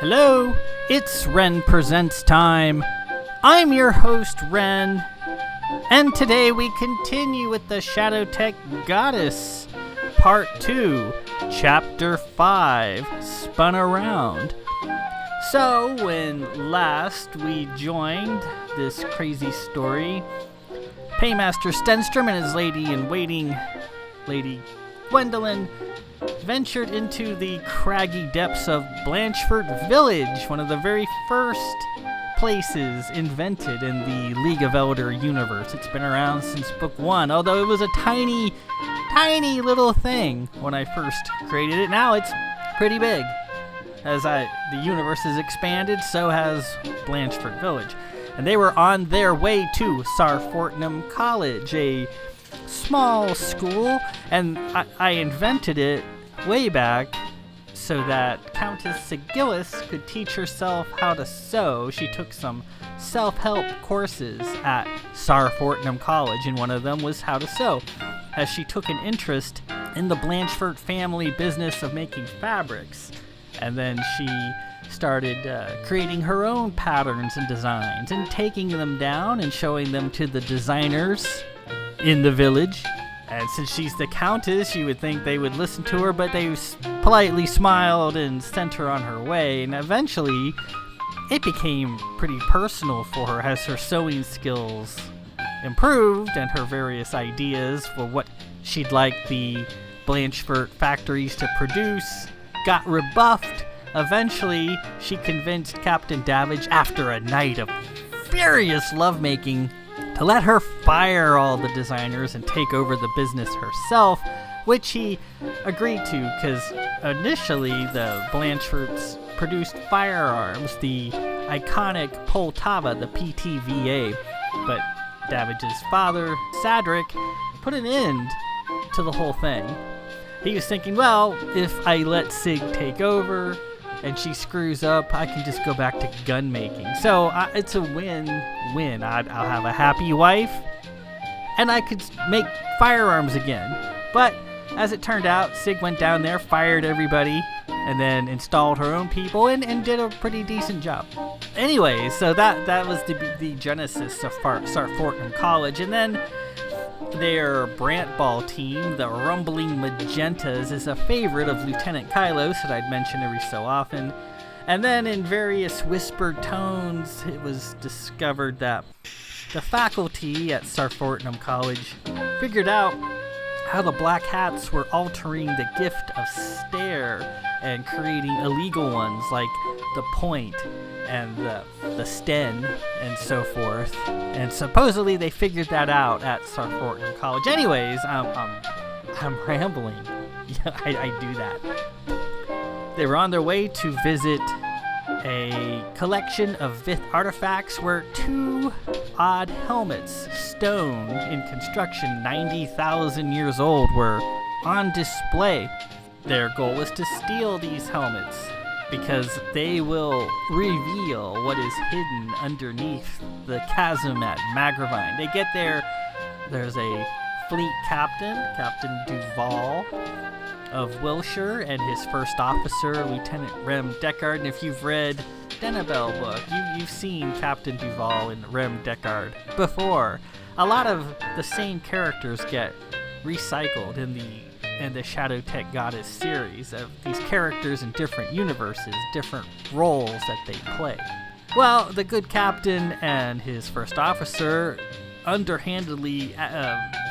Hello, it's Ren Presents time. I'm your host, Ren, and today we continue with the Shadow Tech Goddess, Part 2, Chapter 5, Spun Around. So, when last we joined this crazy story, Paymaster Stenstrom and his lady-in-waiting, Lady Gwendolyn, ventured into the craggy depths of Blanchford Village, one of the very first places invented in the League of Elder universe. It's been around since book 1, although it was a tiny little thing when I first created it. Now it's pretty big. As the universe has expanded, so has Blanchford Village. And they were on their way to Sarfortnum College, a small school, and I invented it way back so that Countess Sigillis could teach herself how to sew. She took some self-help courses at Sarfortnum College, and one of them was how to sew, as she took an interest in the Blanchford family business of making fabrics. And then she started creating her own patterns and designs and taking them down and showing them to the designers in the village. And since she's the countess, you would think they would listen to her, but they politely smiled and sent her on her way. And eventually, it became pretty personal for her as her sewing skills improved and her various ideas for what she'd like the Blanchford factories to produce got rebuffed. Eventually, she convinced Captain Davidge, after a night of furious lovemaking, to let her fire all the designers and take over the business herself, which he agreed to because initially the Blanchfords produced firearms, the iconic Poltava, the PTVA, but Davidge's father, Sadric, put an end to the whole thing. He was thinking, well, if I let Sig take over and she screws up, I can just go back to gun making. So it's a win-win. I'll have a happy wife, and I could make firearms again. But as it turned out, Sig went down there, fired everybody, and then installed her own people and did a pretty decent job. Anyway, so that was the genesis of Sarfortnum College. And then their Brant Ball team, the Rumbling Magentas, is a favorite of Lieutenant Kylos that I'd mention every so often. And then in various whispered tones, it was discovered that the faculty at Sarfortnum College figured out how the Black Hats were altering the gift of stare and creating illegal ones like the point and the Sten and so forth. And supposedly they figured that out at Sarfortnum College. Anyways, I'm rambling. Yeah, I do that. They were on their way to visit a collection of Vith artifacts where two odd helmets, stone in construction 90,000 years old, were on display. Their goal was to steal these helmets because they will reveal what is hidden underneath the chasm at Magravine. They get there, there's a fleet captain, Captain Duval of Wilshire, and his first officer, Lieutenant Rem Deckard. And if you've read Denabel book, you've seen Captain Duval and Rem Deckard before. A lot of the same characters get recycled in the Shadow Tech Goddess series of these characters in different universes, different roles that they play. Well, the good captain and his first officer underhandedly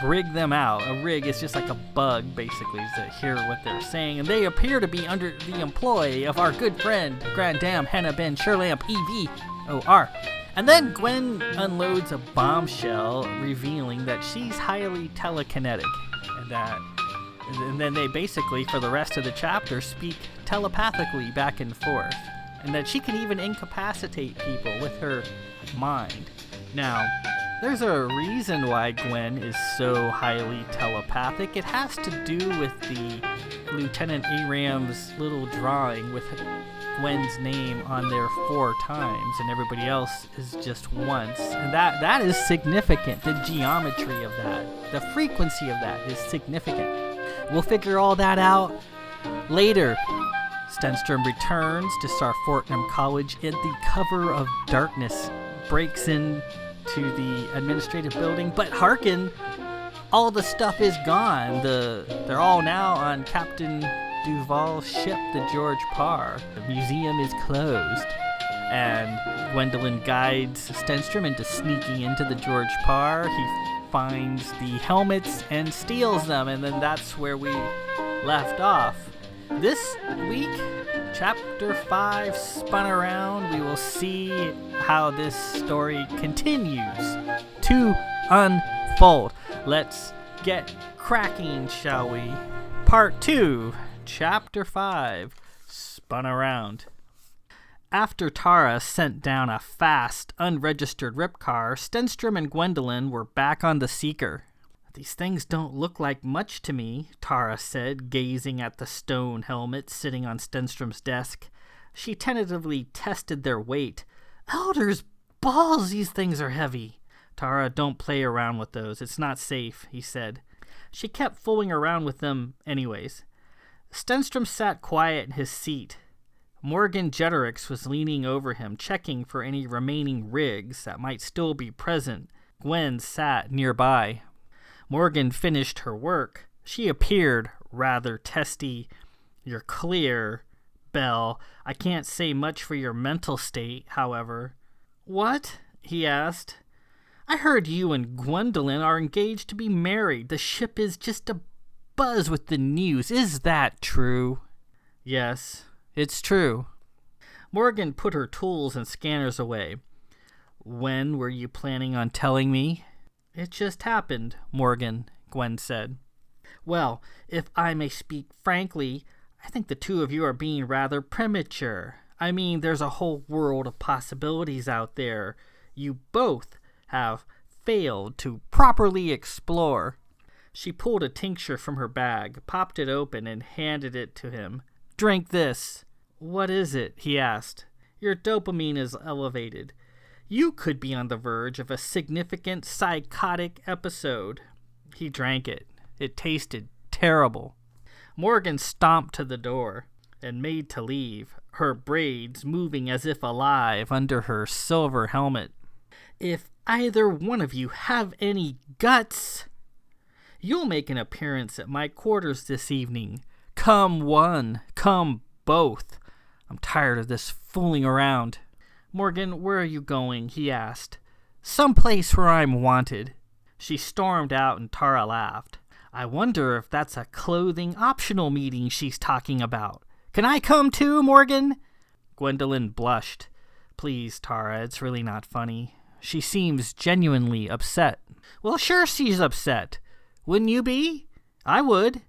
rig them out. A rig is just like a bug, basically, to hear what they're saying, and they appear to be under the employ of our good friend, Grand Dame Hannah Ben Shurlamp, EVOR. And then Gwen unloads a bombshell, revealing that she's highly telekinetic, and then they basically, for the rest of the chapter, speak telepathically back and forth, and that she can even incapacitate people with her mind. Now, there's a reason why Gwen is so highly telepathic. It has to do with the Lieutenant Aram's little drawing with Gwen's name on there 4 times, and everybody else is just once. And that is significant. The geometry of that, the frequency of that is significant. We'll figure all that out later. Stenstrom returns to Star Fortnum College in the cover of darkness, breaks into the administrative building, but hearken, all the stuff is gone. They're all now on Captain Duval's ship, the George Parr. The museum is closed, and Gwendolyn guides Stenstrom into sneaking into the George Parr. He finds the helmets and steals them, and then that's where we left off. This week, Chapter 5 spun around. We will see how this story continues to unfold. Let's get cracking, shall we? Part 2, Chapter 5, Spun Around. After Tara sent down a fast, unregistered rip car, Stenstrom and Gwendolyn were back on the Seeker. "These things don't look like much to me," Tara said, gazing at the stone helmet sitting on Stenstrom's desk. She tentatively tested their weight. "Elders balls, these things are heavy." "Tara, don't play around with those. It's not safe," he said. She kept fooling around with them anyways. Stenstrom sat quiet in his seat. Morgan Jetterix was leaning over him, checking for any remaining rigs that might still be present. Gwen sat nearby. Morgan finished her work. She appeared rather testy. "You're clear, Belle. I can't say much for your mental state, however." "What?" he asked. "I heard you and Gwendolyn are engaged to be married. The ship is just a buzz with the news. Is that true?" "Yes, it's true." Morgan put her tools and scanners away. "When were you planning on telling me?" "It just happened, Morgan," Gwen said. "Well, if I may speak frankly, I think the two of you are being rather premature. I mean, there's a whole world of possibilities out there you both have failed to properly explore." She pulled a tincture from her bag, popped it open, and handed it to him. "Drink this." "What is it?" he asked. "Your dopamine is elevated. You could be on the verge of a significant psychotic episode." He drank it. It tasted terrible. Morgan stomped to the door and made to leave, her braids moving as if alive under her silver helmet. "If either one of you have any guts, you'll make an appearance at my quarters this evening. Come one, come both. I'm tired of this fooling around." "Morgan, where are you going?" he asked. "Someplace where I'm wanted." She stormed out and Tara laughed. "I wonder if that's a clothing optional meeting she's talking about. Can I come too, Morgan?" Gwendolyn blushed. "Please, Tara, it's really not funny. She seems genuinely upset." "Well, sure she's upset. Wouldn't you be?" "I would."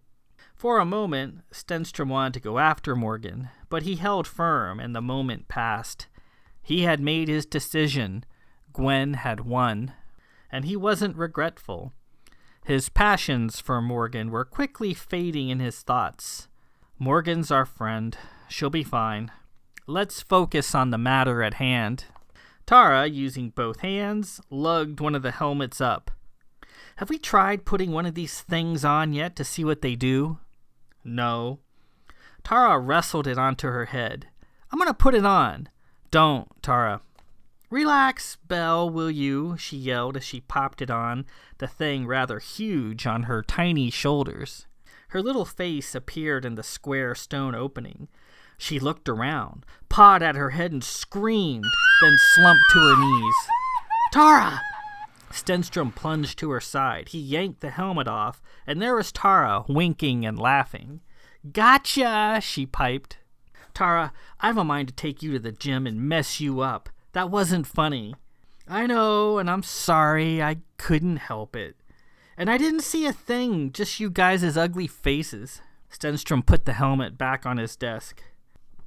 For a moment, Stenstrom wanted to go after Morgan, but he held firm and the moment passed. He had made his decision. Gwen had won, and he wasn't regretful. His passions for Morgan were quickly fading in his thoughts. "Morgan's our friend. She'll be fine. Let's focus on the matter at hand." Tara, using both hands, lugged one of the helmets up. "Have we tried putting one of these things on yet to see what they do?" "No." Tara wrestled it onto her head. "I'm going to put it on." "Don't, Tara." "Relax, Belle, will you?" she yelled as she popped it on, the thing rather huge on her tiny shoulders. Her little face appeared in the square stone opening. She looked around, pawed at her head and screamed, then slumped to her knees. "Tara!" Stenstrom plunged to her side. He yanked the helmet off, and there was Tara, winking and laughing. "Gotcha!" she piped. "Tara, I've a mind to take you to the gym and mess you up. That wasn't funny." "I know, and I'm sorry. I couldn't help it. And I didn't see a thing, just you guys' ugly faces." Stenstrom put the helmet back on his desk.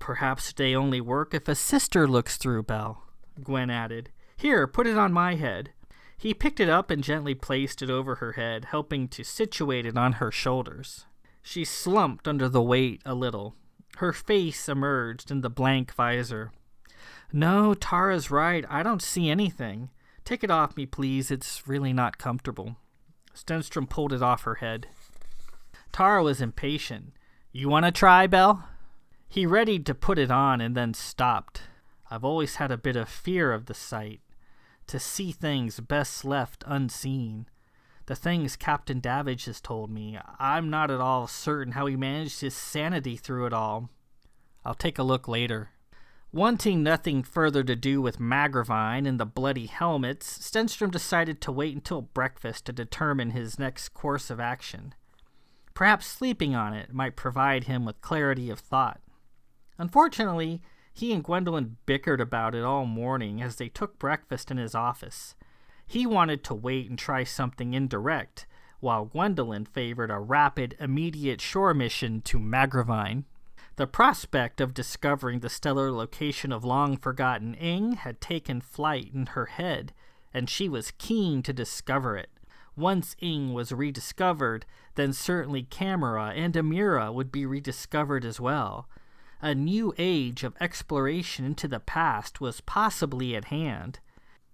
"Perhaps they only work if a sister looks through, Belle," Gwen added. "Here, put it on my head." He picked it up and gently placed it over her head, helping to situate it on her shoulders. She slumped under the weight a little. Her face emerged in the blank visor. "No, Tara's right. I don't see anything. Take it off me, please. It's really not comfortable." Stenstrom pulled it off her head. Tara was impatient. "You want to try, Belle?" He readied to put it on and then stopped. I've always had a bit of fear of the sight. To see things best left unseen. The things Captain Davidge has told me, I'm not at all certain how he managed his sanity through it all. I'll take a look later. Wanting nothing further to do with Magravine and the bloody helmets, Stenstrom decided to wait until breakfast to determine his next course of action. Perhaps sleeping on it might provide him with clarity of thought. Unfortunately, he and Gwendolyn bickered about it all morning as they took breakfast in his office. He wanted to wait and try something indirect, while Gwendolyn favored a rapid, immediate shore mission to Magravine. The prospect of discovering the stellar location of long-forgotten Ing had taken flight in her head, and she was keen to discover it. Once Ing was rediscovered, then certainly Camera and Amira would be rediscovered as well. A new age of exploration into the past was possibly at hand.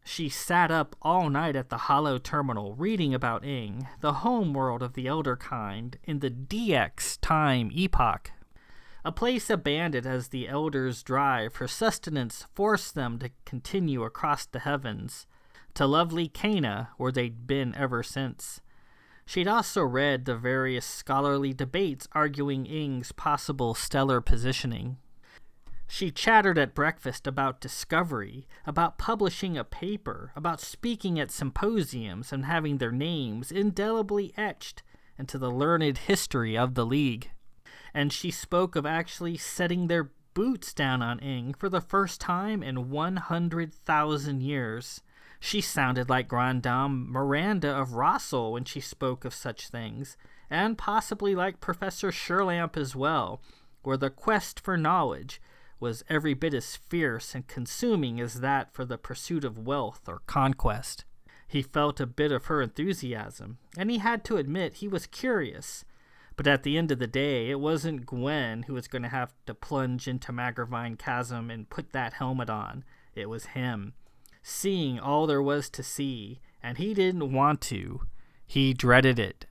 She sat up all night at the Hollow Terminal reading about Ing, the homeworld of the Elder Kind, in the DX time epoch. A place abandoned as the Elders' drive for sustenance forced them to continue across the heavens, to lovely Cana, where they'd been ever since. She'd also read the various scholarly debates arguing Ing's possible stellar positioning. She chattered at breakfast about discovery, about publishing a paper, about speaking at symposiums and having their names indelibly etched into the learned history of the League. And she spoke of actually setting their boots down on Ing for the first time in 100,000 years. She sounded like Grande Dame Miranda of Rossel when she spoke of such things, and possibly like Professor Shurlamp as well, where the quest for knowledge was every bit as fierce and consuming as that for the pursuit of wealth or conquest. He felt a bit of her enthusiasm, and he had to admit he was curious. But at the end of the day, it wasn't Gwen who was going to have to plunge into Magravine Chasm and put that helmet on. It was him. Seeing all there was to see, and he didn't want to. He dreaded it.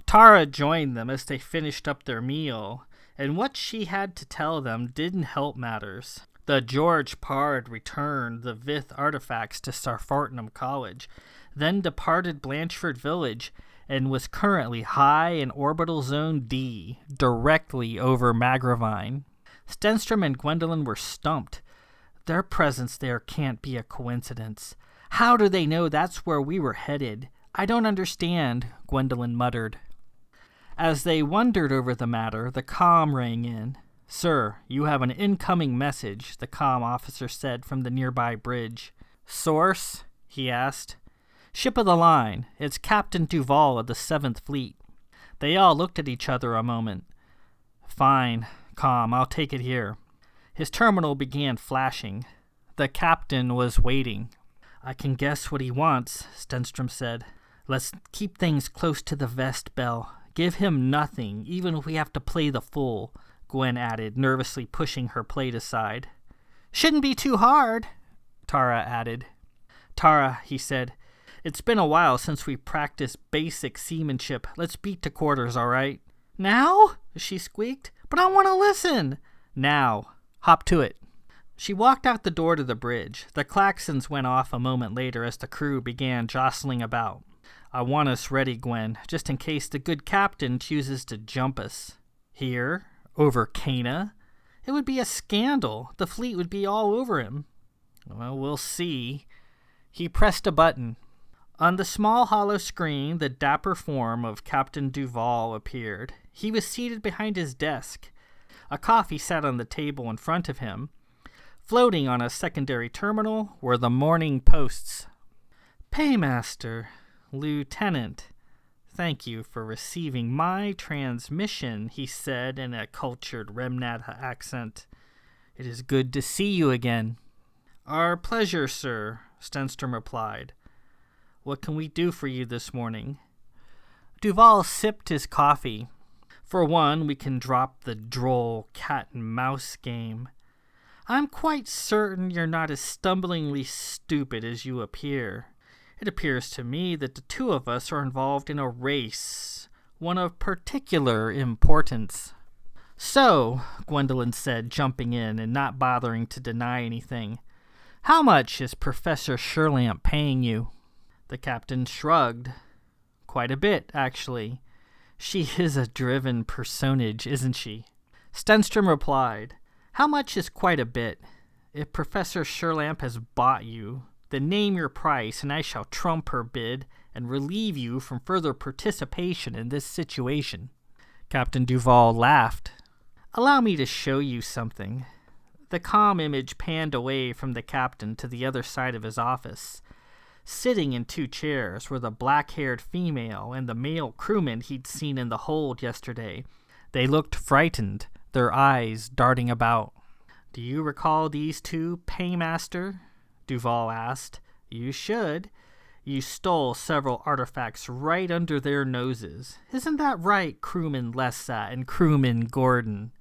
Tara joined them as they finished up their meal, and what she had to tell them didn't help matters. The George Pard returned the Vith artifacts to Sarfortnum College, then departed Blanchford Village, and was currently high in Orbital Zone D, directly over Magravine. Stenstrom and Gwendolyn were stumped. Their presence there can't be a coincidence. How do they know that's where we were headed? I don't understand, Gwendolyn muttered. As they wondered over the matter, the comm rang in. Sir, you have an incoming message, the comm officer said from the nearby bridge. Source? He asked. Ship of the line. It's Captain Duval of the 7th Fleet. They all looked at each other a moment. Fine, comm, I'll take it here. His terminal began flashing. The captain was waiting. I can guess what he wants, Stenstrom said. Let's keep things close to the vest, Bell. Give him nothing, even if we have to play the fool, Gwen added, nervously pushing her plate aside. Shouldn't be too hard, Tara added. Tara, he said, it's been a while since we practiced basic seamanship. Let's beat to quarters, all right? Now? She squeaked. But I want to listen. Now. Hop to it. She walked out the door to the bridge. The klaxons went off a moment later as the crew began jostling about. I want us ready, Gwen, just in case the good captain chooses to jump us. Here? Over Cana? It would be a scandal. The fleet would be all over him. Well, we'll see. He pressed a button. On the small hollow screen, the dapper form of Captain Duval appeared. He was seated behind his desk. A coffee sat on the table in front of him. Floating on a secondary terminal were the morning posts. Paymaster, Lieutenant, thank you for receiving my transmission, he said in a cultured Remnad accent. It is good to see you again. Our pleasure, sir, Stenstrom replied. What can we do for you this morning? Duval sipped his coffee. For one, we can drop the droll cat-and-mouse game. I'm quite certain you're not as stumblingly stupid as you appear. It appears to me that the two of us are involved in a race, one of particular importance. So, Gwendolyn said, jumping in and not bothering to deny anything, how much is Professor Shurlamp paying you? The captain shrugged. Quite a bit, actually. She is a driven personage, isn't she? Stenstrom replied, how much is quite a bit? If Professor Shurlamp has bought you, then name your price, and I shall trump her bid and relieve you from further participation in this situation. Captain Duval laughed. Allow me to show you something. The comm image panned away from the captain to the other side of his office. Sitting in two chairs were the black-haired female and the male crewman he'd seen in the hold yesterday. They looked frightened, their eyes darting about. Do you recall these two, Paymaster? Duval asked. You should. You stole several artifacts right under their noses. Isn't that right, Crewman Lessa and Crewman Gordon?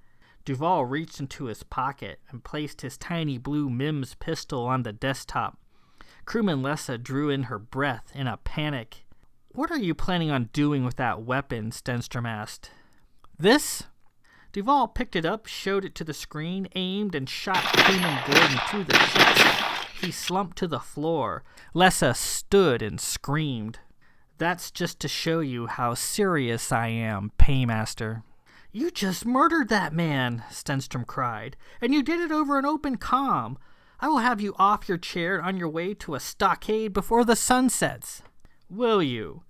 Duval reached into his pocket and placed his tiny blue MIMS pistol on the desktop. Crewman Lessa drew in her breath in a panic. What are you planning on doing with that weapon? Stenstrom asked. This? Duval picked it up, showed it to the screen, aimed, and shot Crewman Gordon through the chest. He slumped to the floor. Lessa stood and screamed. That's just to show you how serious I am, Paymaster. You just murdered that man, Stenstrom cried, and you did it over an open comm. I will have you off your chair and on your way to a stockade before the sun sets. Will you?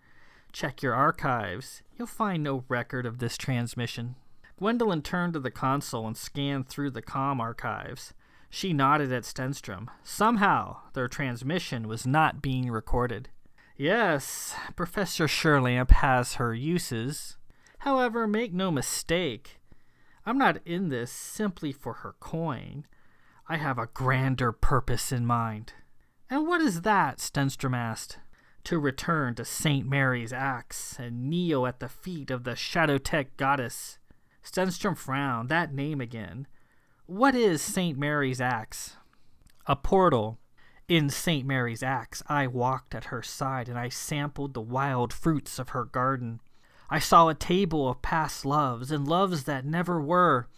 Check your archives. You'll find no record of this transmission. Gwendolyn turned to the console and scanned through the comm archives. She nodded at Stenstrom. Somehow, their transmission was not being recorded. Yes, Professor Shurlamp has her uses. However, make no mistake, I'm not in this simply for her coin. I have a grander purpose in mind. And what is that? Stenstrom asked. To return to St. Mary's Axe and kneel at the feet of the Shadowtech goddess. Stenstrom frowned. That name again. What is St. Mary's Axe? A portal. In St. Mary's Axe, I walked at her side and I sampled the wild fruits of her garden. I saw a table of past loves and loves that never were.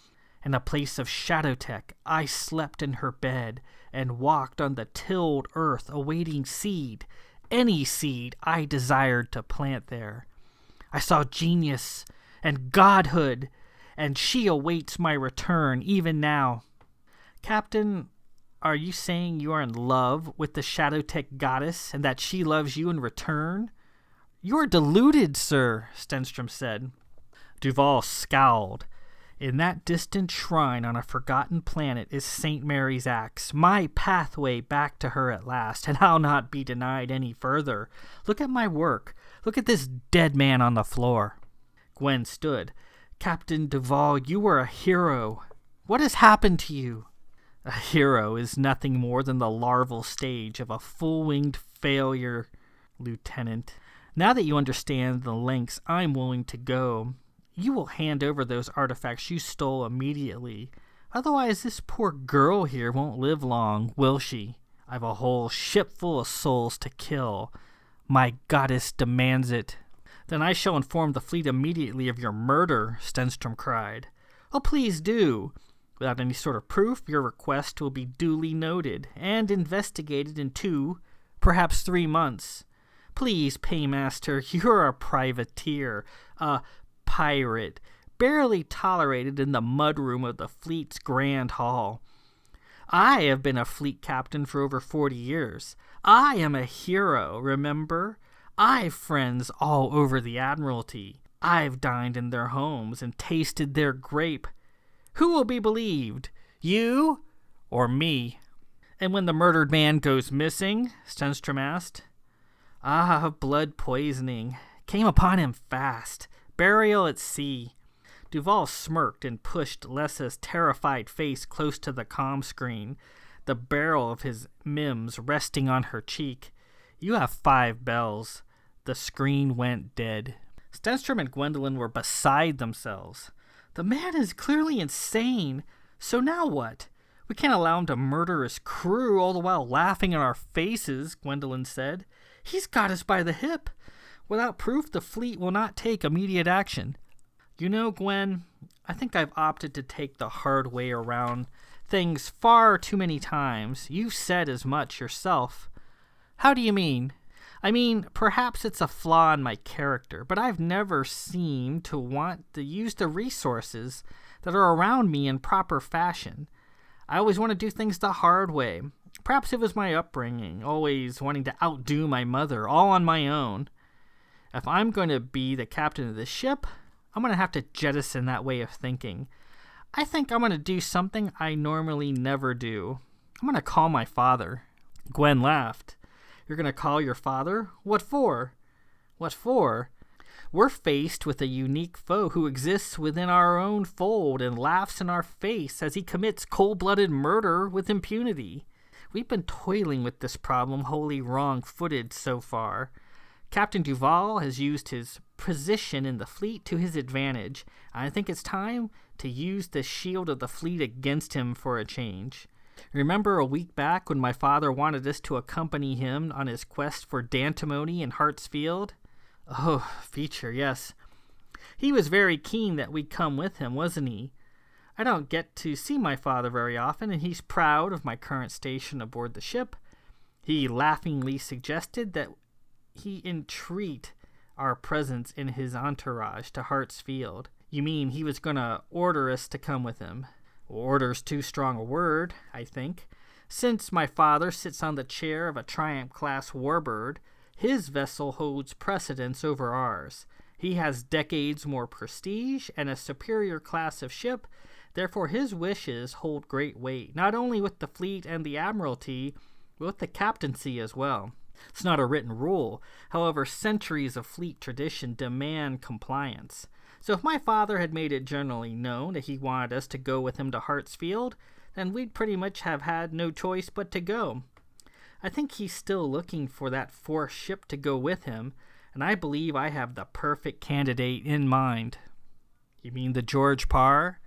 In a place of Shadowtech, I slept in her bed and walked on the tilled earth awaiting seed, any seed I desired to plant there. I saw genius and godhood, and she awaits my return even now. Captain, are you saying you are in love with the Shadowtech goddess and that she loves you in return? You are deluded, sir, Stenstrom said. Duval scowled. In that distant shrine on a forgotten planet is St. Mary's Axe, my pathway back to her at last, and I'll not be denied any further. Look at my work. Look at this dead man on the floor. Gwen stood. Captain Duval, you were a hero. What has happened to you? A hero is nothing more than the larval stage of a full-winged failure, Lieutenant. Now that you understand the lengths I'm willing to go, you will hand over those artifacts you stole immediately. Otherwise, this poor girl here won't live long, will she? I've a whole ship full of souls to kill. My goddess demands it. Then I shall inform the fleet immediately of your murder, Stenstrom cried. Oh, please do. Without any sort of proof, your request will be duly noted and investigated in 2, perhaps 3 months. Please, Paymaster, you're a privateer, a pirate, barely tolerated in the mudroom of the fleet's grand hall. I have been a fleet captain for over 40 years. I am a hero, remember? I've friends all over the Admiralty. I've dined in their homes and tasted their grape. Who will be believed, you or me? And when the murdered man goes missing, Stenstrom asked. Ah, blood poisoning. Came upon him fast. Burial at sea. Duval smirked and pushed Lessa's terrified face close to the comm screen, the barrel of his MIMS resting on her cheek. You have 5 bells. The screen went dead. Stenstrom and Gwendolyn were beside themselves. The man is clearly insane. So now what? We can't allow him to murder his crew all the while laughing in our faces, Gwendolyn said. He's got us by the hip. Without proof, the fleet will not take immediate action. You know, Gwen, I think I've opted to take the hard way around things far too many times. You've said as much yourself. How do you mean? I mean, perhaps it's a flaw in my character, but I've never seemed to want to use the resources that are around me in proper fashion. I always want to do things the hard way. Perhaps it was my upbringing, always wanting to outdo my mother, all on my own. If I'm going to be the captain of the ship, I'm going to have to jettison that way of thinking. I think I'm going to do something I normally never do. I'm going to call my father. Gwen laughed. You're going to call your father? What for? What for? We're faced with a unique foe who exists within our own fold and laughs in our face as he commits cold-blooded murder with impunity. We've been toiling with this problem wholly wrong-footed so far. Captain Duval has used his position in the fleet to his advantage. I think it's time to use the shield of the fleet against him for a change. Remember a week back when my father wanted us to accompany him on his quest for Dantimony in Hartsfield? Oh, feature, yes. He was very keen that we'd come with him, wasn't he? I don't get to see my father very often, and he's proud of my current station aboard the ship. He laughingly suggested that he entreat our presence in his entourage to Hartsfield. You mean he was going to order us to come with him? Order's too strong a word, I think. Since my father sits on the chair of a Triumph-class warbird, his vessel holds precedence over ours. He has decades more prestige and a superior class of ship. Therefore, his wishes hold great weight, not only with the fleet and the admiralty, but with the captaincy as well. It's not a written rule. However, centuries of fleet tradition demand compliance. So if my father had made it generally known that he wanted us to go with him to Hartsfield, then we'd pretty much have had no choice but to go. I think he's still looking for that fourth ship to go with him, and I believe I have the perfect candidate in mind. You mean the George Parr?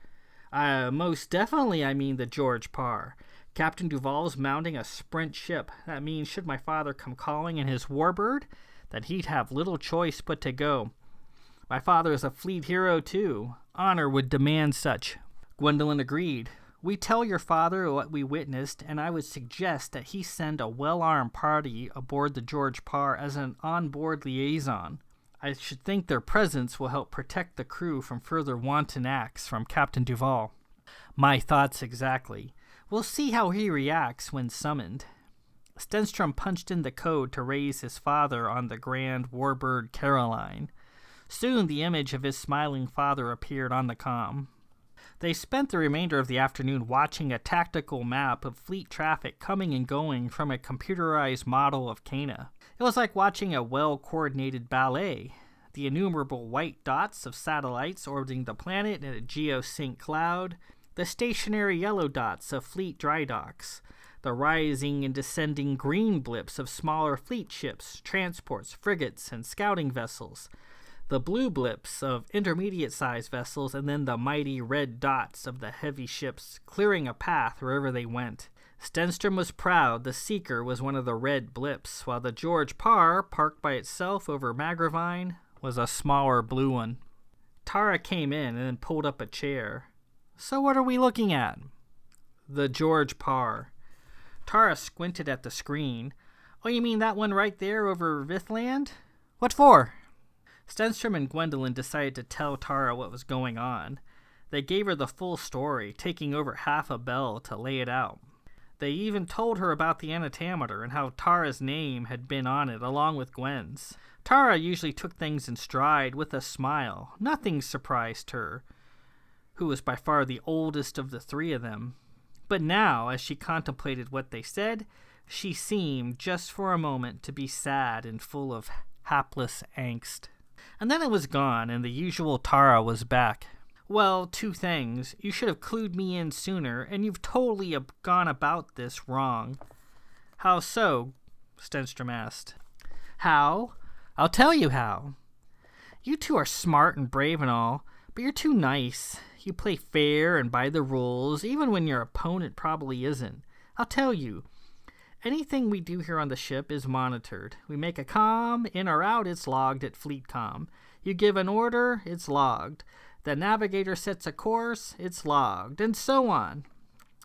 Most definitely I mean the George Parr. Captain Duval's mounting a Sprint ship. That means should my father come calling in his warbird, then he'd have little choice but to go. My father is a fleet hero, too. Honor would demand such. Gwendolyn agreed. We tell your father what we witnessed, and I would suggest that he send a well-armed party aboard the George Parr as an on-board liaison. I should think their presence will help protect the crew from further wanton acts from Captain Duval. My thoughts exactly. We'll see how he reacts when summoned. Stenstrom punched in the code to raise his father on the grand warbird Caroline. Soon the image of his smiling father appeared on the comm. They spent the remainder of the afternoon watching a tactical map of fleet traffic coming and going from a computerized model of Cana. It was like watching a well-coordinated ballet. The innumerable white dots of satellites orbiting the planet in a geosync cloud, the stationary yellow dots of fleet dry docks, the rising and descending green blips of smaller fleet ships, transports, frigates, and scouting vessels, the blue blips of intermediate-sized vessels, and then the mighty red dots of the heavy ships clearing a path wherever they went. Stenstrom was proud the Seeker was one of the red blips, while the George Parr, parked by itself over Magravine, was a smaller blue one. Tara came in and then pulled up a chair. So what are we looking at? The George Parr. Tara squinted at the screen. Oh, you mean that one right there over Vithland? What for? Stenstrom and Gwendolyn decided to tell Tara what was going on. They gave her the full story, taking over half a bell to lay it out. They even told her about the anatometer and how Tara's name had been on it along with Gwen's. Tara usually took things in stride with a smile. Nothing surprised her, who was by far the oldest of the three of them. But now, as she contemplated what they said, she seemed, just for a moment, to be sad and full of hapless angst. And then it was gone, and the usual Tara was back. Well, two things. You should have clued me in sooner, and you've totally gone about this wrong. How so? Stenstrom asked. How? I'll tell you how. You two are smart and brave and all, but you're too nice. You play fair and by the rules, even when your opponent probably isn't. I'll tell you. Anything we do here on the ship is monitored. We make a comm, in or out, it's logged at FleetComm. You give an order, it's logged. The navigator sets a course, it's logged, and so on.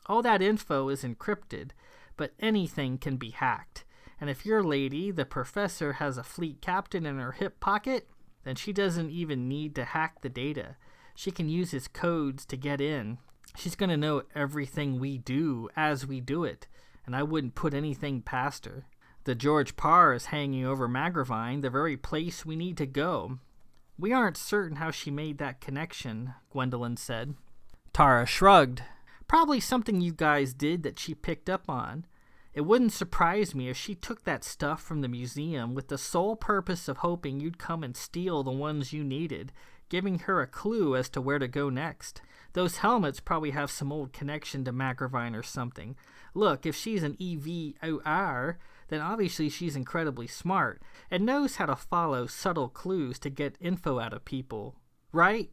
All that info is encrypted, but anything can be hacked. And if your lady, the professor, has a fleet captain in her hip pocket, then she doesn't even need to hack the data. She can use his codes to get in. She's going to know everything we do as we do it, and I wouldn't put anything past her. The George Parr is hanging over Magravine, the very place we need to go. We aren't certain how she made that connection, Gwendolyn said. Tara shrugged. Probably something you guys did that she picked up on. It wouldn't surprise me if she took that stuff from the museum with the sole purpose of hoping you'd come and steal the ones you needed, giving her a clue as to where to go next. Those helmets probably have some old connection to Magravine or something. Look, if she's an EVOR, then obviously she's incredibly smart and knows how to follow subtle clues to get info out of people, right?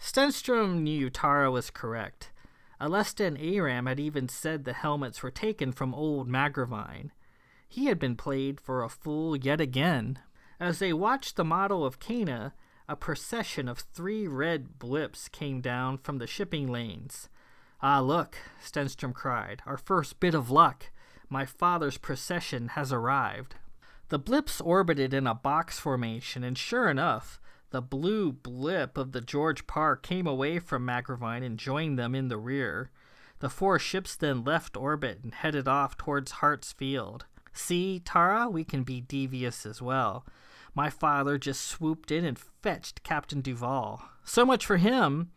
Stenstrom knew Tara was correct. Alesta and Aram had even said the helmets were taken from old Magravine. He had been played for a fool yet again. As they watched the model of Cana, a procession of 3 red blips came down from the shipping lanes. "Ah, look," Stenstrom cried, "our first bit of luck. My father's procession has arrived." The blips orbited in a box formation, and sure enough, the blue blip of the George Parr came away from Magravine and joined them in the rear. The 4 ships then left orbit and headed off towards Hart's Field. "See, Tara, we can be devious as well. My father just swooped in and fetched Captain Duval. So much for him.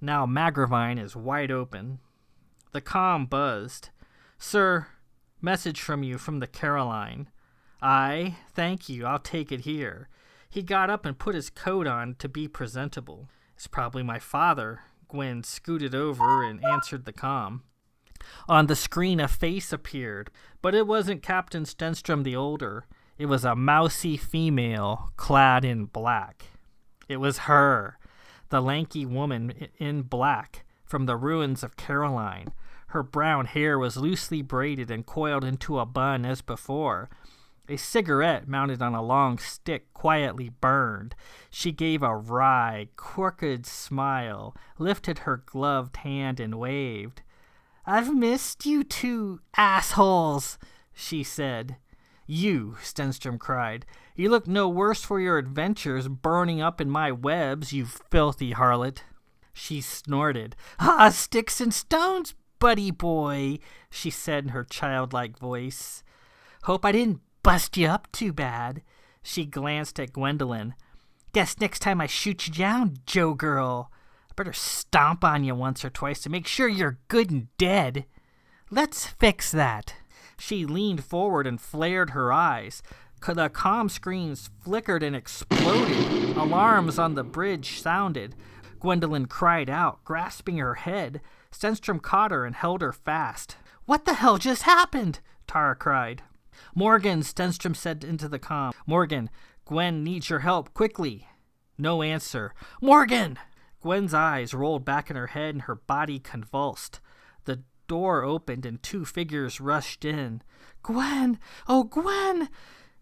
Now Magravine is wide open." The comm buzzed. "Sir, message from you from the Caroline." "Aye, thank you, I'll take it here." He got up and put his coat on to be presentable. "It's probably my father." Gwen scooted over and answered the comm. On the screen a face appeared, but it wasn't Captain Stenstrom the older. It was a mousy female clad in black. It was her, the lanky woman in black from the ruins of Caroline. Her brown hair was loosely braided and coiled into a bun as before. A cigarette mounted on a long stick quietly burned. She gave a wry, crooked smile, lifted her gloved hand and waved. "I've missed you 2 assholes," she said. "You," Stenstrom cried. "You look no worse for your adventures burning up in my webs, you filthy harlot." She snorted. "Ah, sticks and stones, buddy boy," she said in her childlike voice. "Hope I didn't bust you up too bad." She glanced at Gwendolyn. "Guess next time I shoot you down, Joe girl, I better stomp on you once or twice to make sure you're good and dead. Let's fix that." She leaned forward and flared her eyes. The comm screens flickered and exploded. Alarms on the bridge sounded. Gwendolyn cried out, grasping her head. Stenstrom caught her and held her fast. "What the hell just happened?" Tara cried. "Morgan," Stenstrom said into the comm. "Morgan, Gwen needs your help, quickly." No answer. "Morgan!" Gwen's eyes rolled back in her head and her body convulsed. The door opened and 2 figures rushed in. "Gwen! Oh, Gwen!"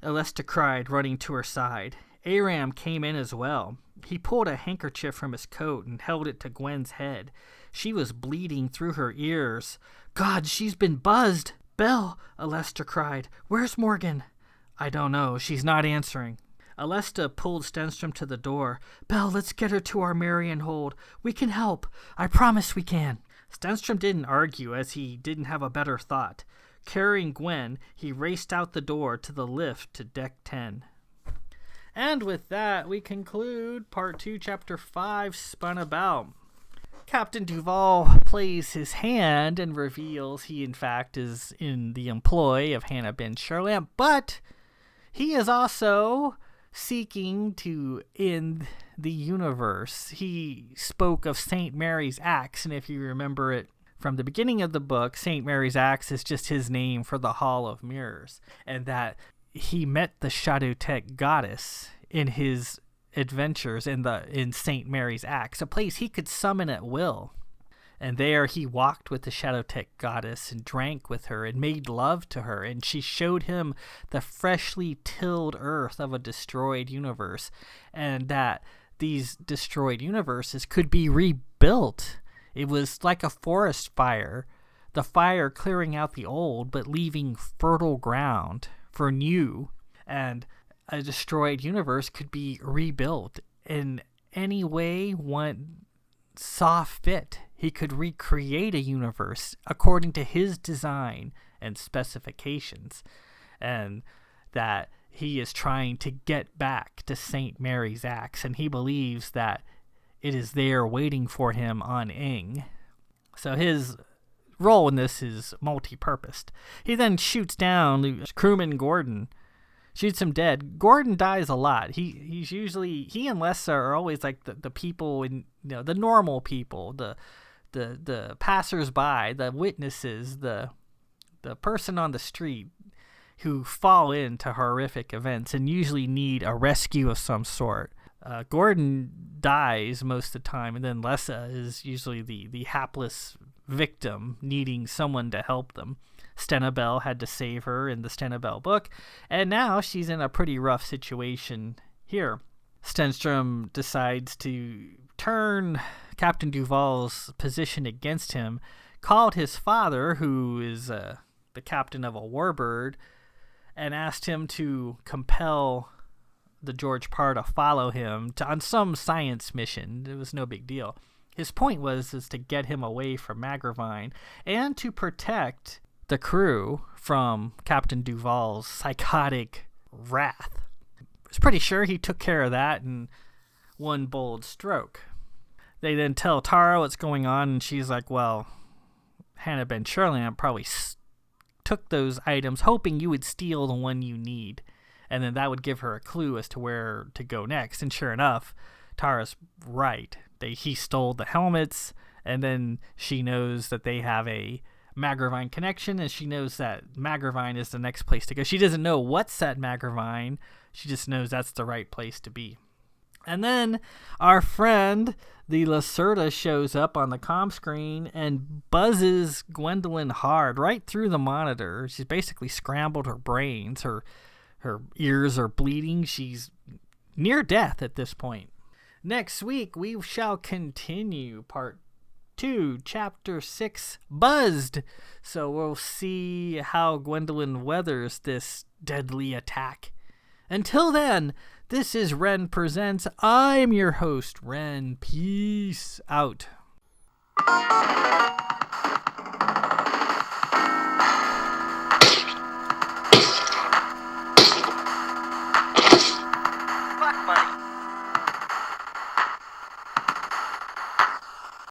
Alesta cried, running to her side. Aram came in as well. He pulled a handkerchief from his coat and held it to Gwen's head. She was bleeding through her ears. "God, she's been buzzed!" "Belle!" Alesta cried. "Where's Morgan?" "I don't know. She's not answering." Alesta pulled Stenstrom to the door. "Belle, let's get her to our Marion hold. We can help. I promise we can." Stenstrom didn't argue, as he didn't have a better thought. Carrying Gwen, he raced out the door to the lift to Deck 10. And with that, we conclude Part 2, Chapter 5, Spun About. Captain Duval plays his hand and reveals he, in fact, is in the employ of Hannah Ben Shurlamp, but he is also seeking to end the universe. He spoke of St. Mary's Axe, and if you remember it from the beginning of the book, St. Mary's Axe is just his name for the Hall of Mirrors, and that he met the Shadowtech goddess in his adventures in St. Mary's Axe, a place he could summon at will. And there he walked with the Shadowtech goddess and drank with her and made love to her, and she showed him the freshly tilled earth of a destroyed universe, and that these destroyed universes could be rebuilt. It was like a forest fire, the fire clearing out the old but leaving fertile ground for new. And a destroyed universe could be rebuilt in any way one saw fit. He could recreate a universe according to his design and specifications, and that he is trying to get back to St. Mary's Axe, and he believes that it is there waiting for him on Ing. So his role in this is multi-purposed. He then shoots down crewman Gordon, shoots him dead. Gordon dies a lot. He and Lessa are always like the people in, the normal people, the passers-by, the witnesses, the person on the street who fall into horrific events and usually need a rescue of some sort. Gordon dies most of the time, and then Lessa is usually the hapless victim needing someone to help them. Stenabel had to save her in the Stenabel book, and now she's in a pretty rough situation here. Stenstrom decides to turn Captain Duval's position against him, called his father, who is the captain of a warbird, and asked him to compel the George Parr to follow him on some science mission. It was no big deal. His point was to get him away from Magravine and to protect the crew from Captain Duval's psychotic wrath. I was pretty sure he took care of that in one bold stroke. They then tell Tara what's going on, and she's like, well, Hannah Ben Shurlamp probably took those items hoping you would steal the one you need, and then that would give her a clue as to where to go next. And sure enough, Tara's right. He stole the helmets, and then she knows that they have a Magravine connection, and she knows that Magravine is the next place to go. She doesn't know what's at Magravine, she just knows that's the right place to be. And then our friend, the Lacerda, shows up on the comm screen and buzzes Gwendolyn hard right through the monitor. She's basically scrambled her brains. Her ears are bleeding. She's near death at this point. Next week, we shall continue Part 2, Chapter 6, Buzzed. So we'll see how Gwendolyn weathers this deadly attack. Until then, this is Ren Presents. I'm your host, Ren. Peace out.